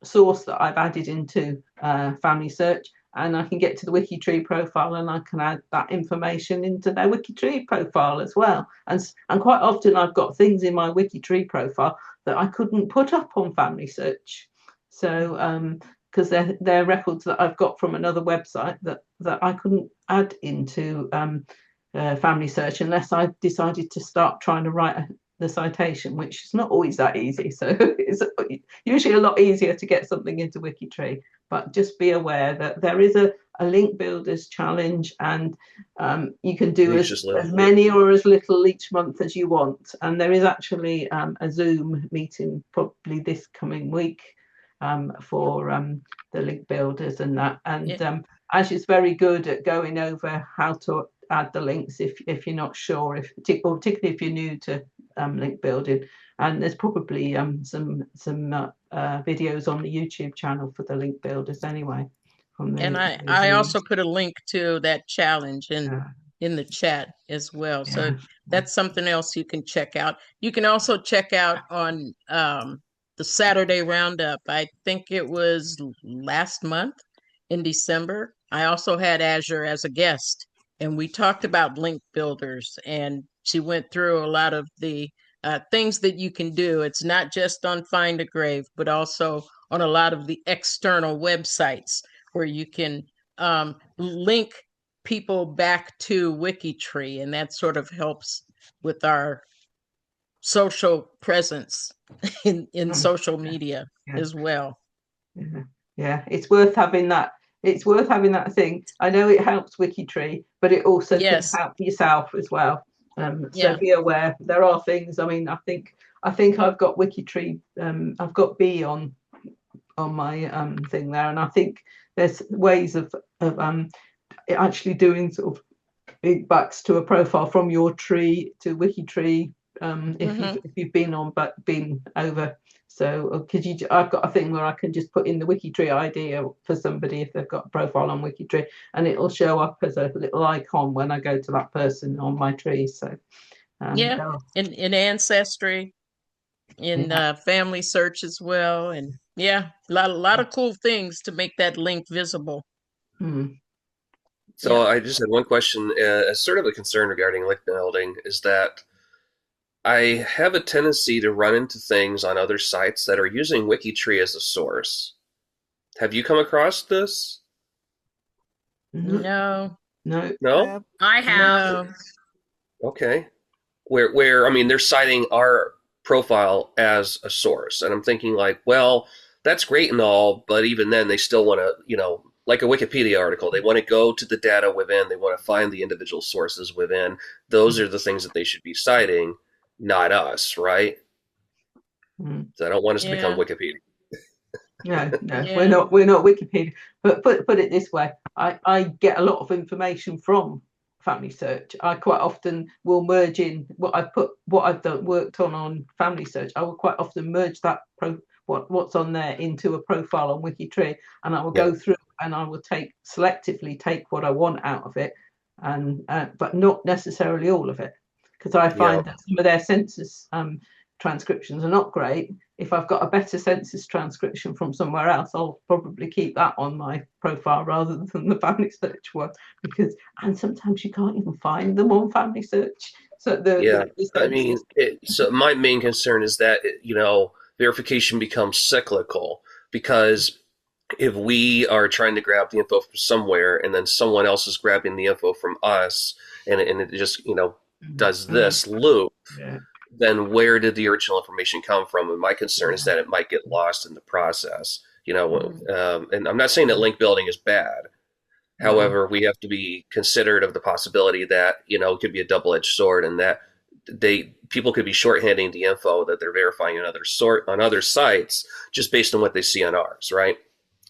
source that I've added into Family Search, and I can get to the WikiTree profile and I can add that information into their WikiTree profile as well. And quite often I've got things in my WikiTree profile that I couldn't put up on Family Search. So because they're records that I've got from another website that I couldn't add into Family Search unless I decided to start trying to write the citation, which is not always that easy. So it's usually a lot easier to get something into WikiTree. But just be aware that there is a link builders challenge, and you can do as many or as little each month as you want. And there is actually a Zoom meeting probably this coming week for the link builders and that. And Ash is very good at going over how to add the links if you're not sure, particularly if you're new to link building. And there's probably some videos on the YouTube channel for the link builders anyway. And I also put a link to that challenge in the chat as well. So that's something else you can check out. You can also check out on the Saturday Roundup. I think it was last month in December. I also had Azure as a guest, and we talked about link builders, and she went through a lot of the things that you can do. It's not just on Find a Grave, but also on a lot of the external websites where you can link people back to WikiTree, and that sort of helps with our social presence in social media as well. Yeah, it's worth having that. It's worth having that thing. I know it helps WikiTree, but it also can help yourself as well. So be aware. There are things. I mean, I think I've got WikiTree. I've got B on my thing there, and I think there's ways of actually doing sort of backs to a profile from your tree to WikiTree if you've been on but been over. So I've got a thing where I can just put in the WikiTree ID for somebody if they've got a profile on WikiTree, and it'll show up as a little icon when I go to that person on my tree. So in Ancestry, in Family Search as well, and a lot of cool things to make that link visible. So I just had one question, as sort of a concern regarding link building, is that I have a tendency to run into things on other sites that are using WikiTree as a source. Have you come across this? No. No? I have. No. Okay. Where I mean, they're citing our profile as a source, and I'm thinking like, well, that's great and all, but even then, they still want to, like a Wikipedia article, they want to go to the data within, they want to find the individual sources within. Those are the things that they should be citing, not us, right? So I don't want us to become Wikipedia. No, we're not Wikipedia. But put it this way, I get a lot of information from Family Search. I quite often will merge in what I've worked on Family Search. I will quite often merge that what's on there into a profile on WikiTree, and I will go through and I will selectively take what I want out of it, and but not necessarily all of it, because I find that some of their census transcriptions are not great. If I've got a better census transcription from somewhere else, I'll probably keep that on my profile rather than the Family Search one, and sometimes you can't even find them on Family Search. So I mean, so my main concern is that verification becomes cyclical, because if we are trying to grab the info from somewhere and then someone else is grabbing the info from us, and it just does this loop. Then where did the original information come from? And my concern is that it might get lost in the process. And I'm not saying that link building is bad. However, we have to be considerate of the possibility that it could be a double-edged sword, and that people could be shorthanding the info that they're verifying on other sites just based on what they see on ours, right?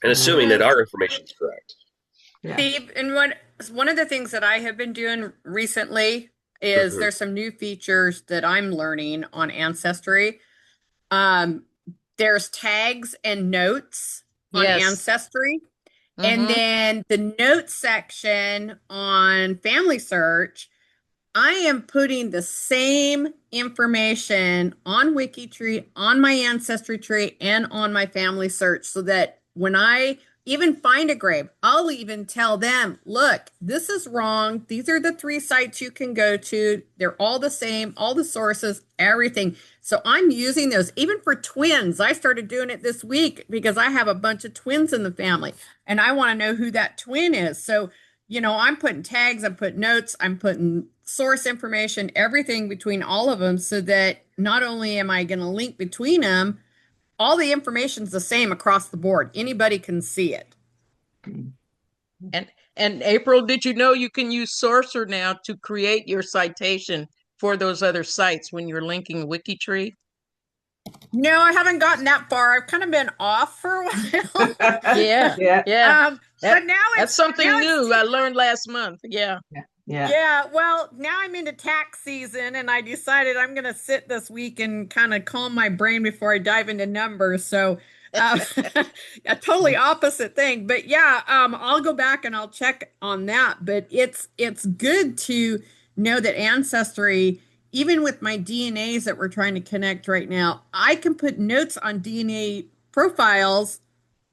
And assuming that our information is correct. Steve, and one of the things that I have been doing recently is there's some new features that I'm learning on Ancestry. There's tags and notes on Ancestry. And then the notes section on Family Search, I am putting the same information on WikiTree, on my Ancestry tree, and on my Family Search, so that when I even find a grave, I'll even tell them, look, this is wrong. These are the 3 sites you can go to. They're all the same, all the sources, everything. So I'm using those even for twins. I started doing it this week because I have a bunch of twins in the family and I want to know who that twin is. So, I'm putting tags, I'm putting notes, I'm putting source information, everything between all of them, so that not only am I going to link between them, all the information's the same across the board. Anybody can see it. And April, did you know you can use Sourcer now to create your citation for those other sites when you're linking WikiTree? No, I haven't gotten that far. I've kind of been off for a while. But now that's something new I learned last month. Yeah. Well, now I'm into tax season, and I decided I'm going to sit this week and kind of calm my brain before I dive into numbers. So a totally opposite thing. But I'll go back and I'll check on that. But it's good to know that Ancestry, even with my DNAs that we're trying to connect right now, I can put notes on DNA profiles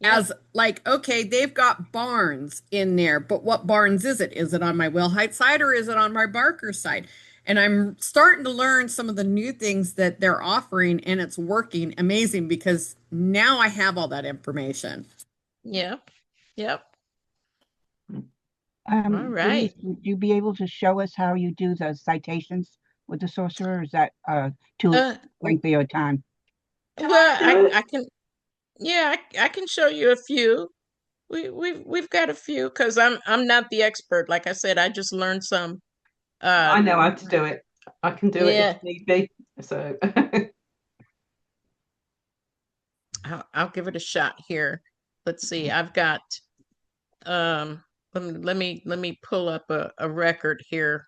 as like, okay, they've got Barnes in there, but what Barnes is it? Is it on my Wilhite side or is it on my Barker side? And I'm starting to learn some of the new things that they're offering, and it's working amazing because now I have all that information. Yep. All right. Would you be able to show us how you do the citations with the sorcerer? Or is that too lengthy a time? Well, I can. Yeah, I can show you a few. We've got a few, because I'm not the expert. Like I said, I just learned some. I know how to do it. I can do it if need be. So I'll give it a shot here. Let's see. I've got let me pull up a record here.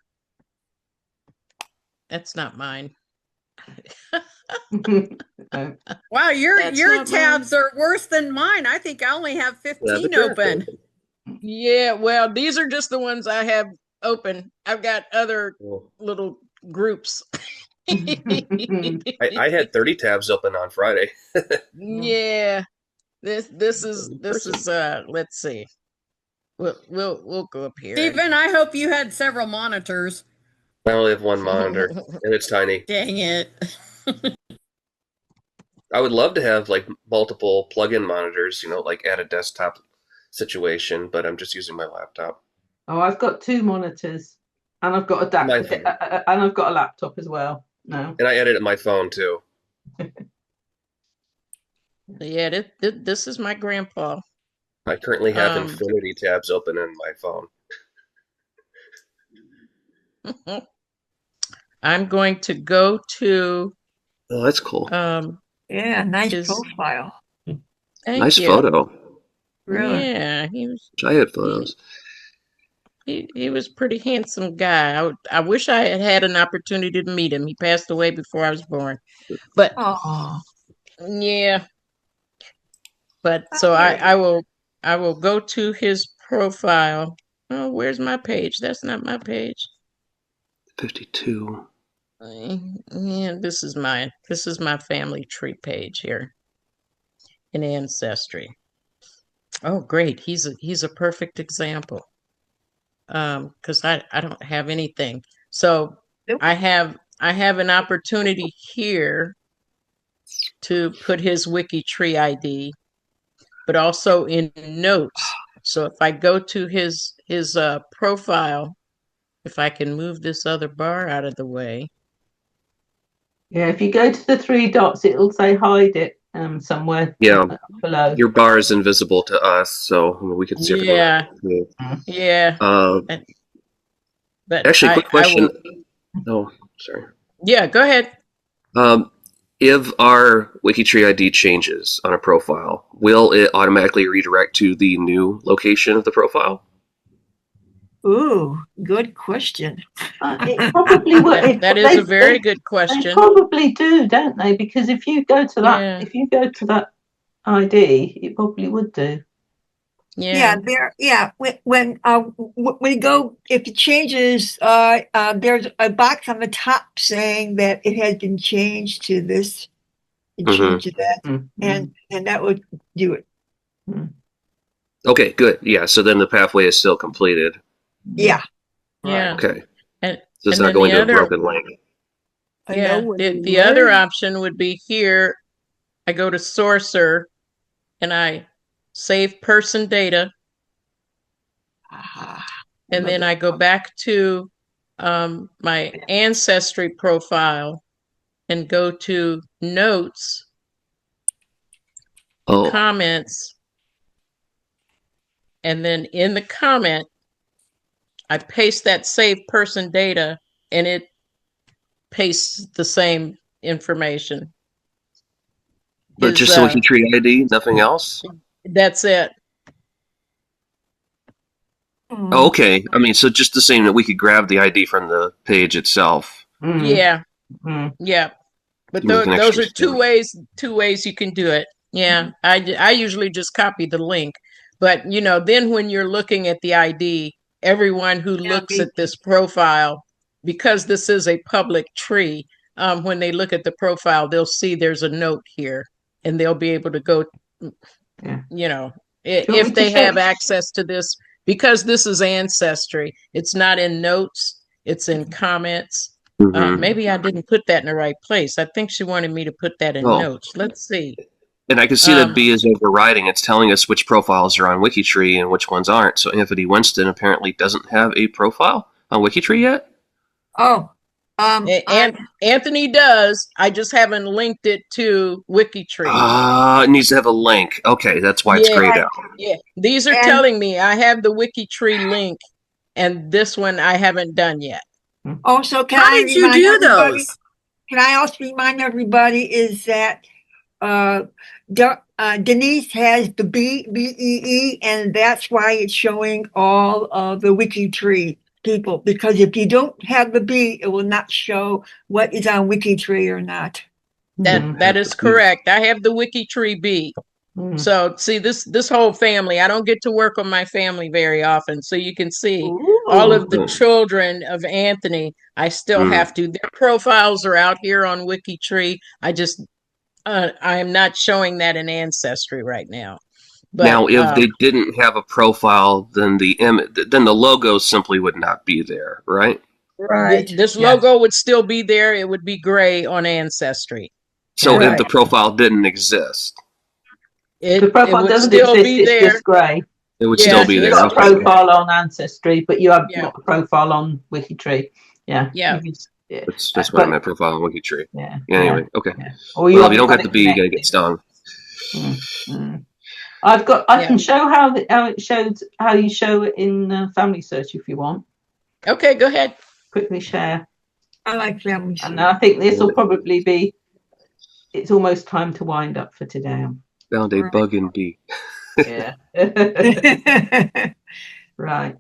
That's not mine. Wow, your That's not tabs are worse than mine. I think I only have 15 open. Yeah, well, these are just the ones I have open. I've got other little groups. I had 30 tabs open on Friday. Yeah. This is let's see. We'll go up here. Stephen, I hope you had several monitors. I only have one monitor, and it's tiny. Dang it. I would love to have like multiple plug-in monitors, like at a desktop situation, but I'm just using my laptop. Oh, I've got 2 monitors, and I've got and I've got a laptop as well. No, and I edit at my phone too. Yeah, this is my grandpa. I currently have infinity tabs open in my phone. I'm going to go to. Oh, that's cool. Yeah, nice profile. Nice photo. Really? Yeah, I had photos. He was a pretty handsome guy. I wish I had had an opportunity to meet him. He passed away before I was born. But yeah. But so I will go to his profile. Oh, where's my page? That's not my page. 52. Yeah, this is my family tree page here in Ancestry. Oh, great. He's a perfect example. Because I don't have anything. So I have an opportunity here to put his WikiTree ID, but also in notes. So if I go to his profile, if I can move this other bar out of the way. Yeah, if you go to the 3 dots, it'll say hide it somewhere. Yeah, below. Your bar is invisible to us, so we can see everything. Yeah. But actually, quick question. Oh, sorry. Yeah, go ahead. If our WikiTree ID changes on a profile, will it automatically redirect to the new location of the profile? Ooh, good question. It probably would. That is a very good question. They probably do, don't they? Because if you go to that, ID, it probably would do. When we go, if it changes, there's a box on the top saying that it has been changed to this and changed to that, and that would do it. Okay, good. Yeah, so then the pathway is still completed. Yeah. Yeah. Okay. And so it's not going to a broken link. Yeah. The other option would be here. I go to Sourcer and I save person data. And then I go back to my Ancestry profile and go to notes, comments, and then in the comment, I paste that saved person data and it pastes the same information. But just the WikiTree ID, nothing else? That's it. Oh, okay. I mean, so just the same that we could grab the ID from the page itself. Yeah. Yeah. But those are two ways you can do it. Yeah. I usually just copy the link. But, then when you're looking at the ID, everyone who looks at this profile, because this is a public tree, when they look at the profile, they'll see there's a note here and they'll be able to go, if they have access to this, because this is Ancestry, it's not in notes, it's in comments. Maybe I didn't put that in the right place. I think she wanted me to put that in notes. Let's see. And I can see that B is overriding. It's telling us which profiles are on WikiTree and which ones aren't. So Anthony Winston apparently doesn't have a profile on WikiTree yet. And Anthony does. I just haven't linked it to WikiTree. It needs to have a link. Okay, that's why it's grayed out. Yeah, these are telling me I have the WikiTree link, and this one I haven't done yet. Also, how did you do those? Can I also remind everybody is that Denise has the BEE, and that's why it's showing all of the WikiTree people, because if you don't have the B, it will not show what is on WikiTree or not. That is correct. I have the WikiTree B. So see this whole family. I don't get to work on my family very often, so you can see all of the children of Anthony. I still have to. Their profiles are out here on WikiTree. I am not showing that in Ancestry right now. But, now, if they didn't have a profile, then the logo simply would not be there, right? Right. This logo would still be there. It would be gray on Ancestry. So if the profile didn't exist, the profile doesn't exist. It's just grey. It would still be there. You've got a profile on Ancestry, but you have not a profile on WikiTree. Yeah. That's what I meant. Profile on WikiTree. Yeah. Anyway, okay. Yeah. Well, if you don't get the B, you're gonna get stung. I can show how it showed, how you show it in Family Search if you want. Okay, go ahead. Quickly share. I like Family Search. And I think this will probably be. It's almost time to wind up for today. Found a bug in B. Yeah. Right.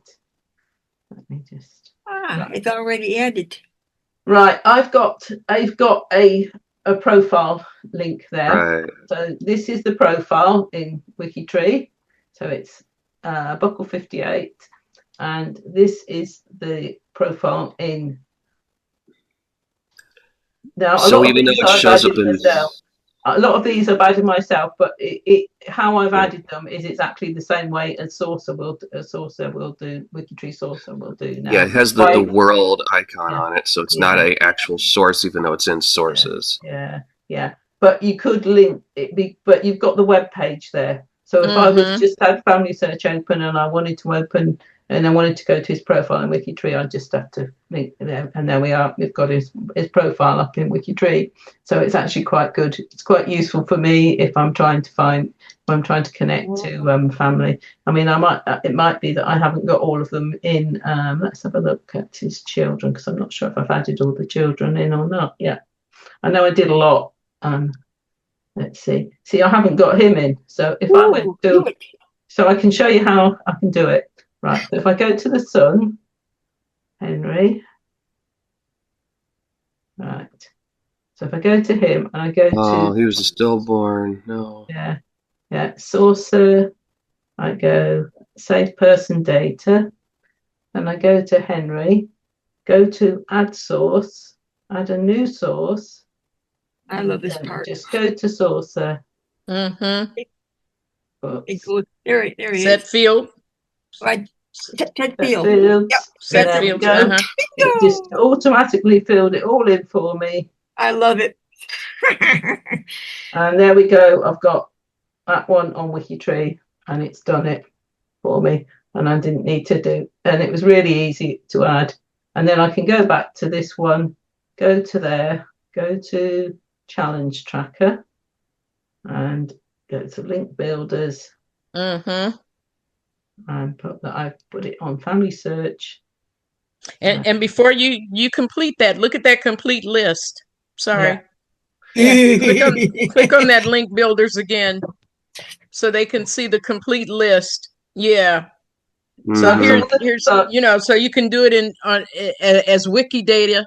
Let me just. It's already added. Right. I've got a profile link there. Right. So this is the profile in WikiTree. So it's Buckle 58, and this is the profile in. Now, so even though it shows up in a lot of these are added myself, but how I've added them is exactly the same way as WikiTree Sourcer will do now. Yeah, it has the world icon on it, so it's not an actual source, even though it's in sources. Yeah. But you could link it, but you've got the web page there. So if I was just had Family Search open and I wanted to open and I wanted to go to his profile in WikiTree, I'd just have to link there. And there we are. We've got his profile up in WikiTree. So it's actually quite good. It's quite useful for me if I'm trying to connect to family. I mean, it might be that I haven't got all of them in. Let's have a look at his children, because I'm not sure if I've added all the children in or not. Yeah, I know I did a lot. Let's see. See, I haven't got him in. So if I went to, so I can show you how I can do it. Right. So if I go to the son, Henry. Right. So if I go to him and I go to. He was a stillborn. No. Yeah. Sourcer. I go save person data. And I go to Henry. Go to add source. Add a new source. I love this part. Just go to Sourcer. There he is. Set field. Right. Set field. Yep. Set field. It just automatically filled it all in for me. I love it. And there we go. I've got that one on WikiTree, and it's done it for me. And I didn't need to do, and it was really easy to add. And then I can go back to this one, go to there, go to challenge tracker, and go to link builders. And I've put it on Family Search. And before you complete that, look at that complete list. Sorry. Click on that link builders again, so they can see the complete list. Yeah. So here's so you can do it as wiki data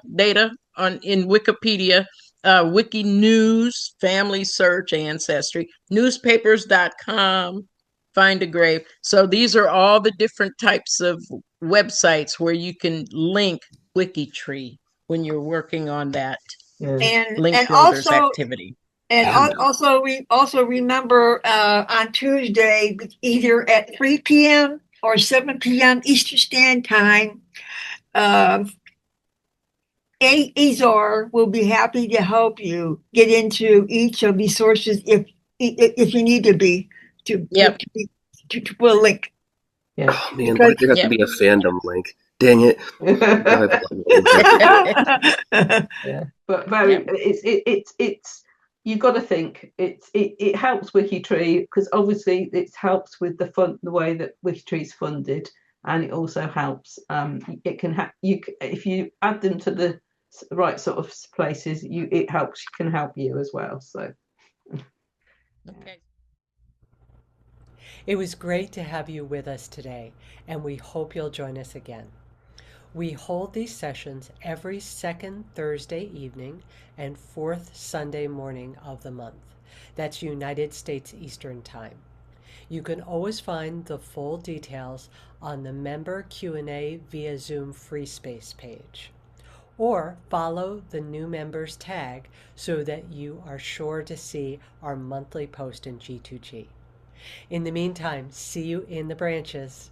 in Wikipedia, Wiki News, Family Search, Ancestry, newspapers.com, Find a Grave. So these are all the different types of websites where you can link WikiTree when you're working on that link builders activity. And we also remember on Tuesday, either at 3 p.m. or 7 p.m. Eastern Standard Time, Azor will be happy to help you get into each of these sources if you need to be to put a link. Yeah. Oh man, why did there have to be a fandom link? Dang it! But it's you've got to think it helps WikiTree, because obviously it helps with the way that WikiTree is funded, and it also helps. It can if you add them to the right sort of places, it can help you as well. So. Okay. It was great to have you with us today, and we hope you'll join us again. We hold these sessions every second Thursday evening and fourth Sunday morning of the month. That's United States Eastern Time. You can always find the full details on the Member Q&A via Zoom free space page. Or follow the new members tag so that you are sure to see our monthly post in G2G. In the meantime, see you in the branches.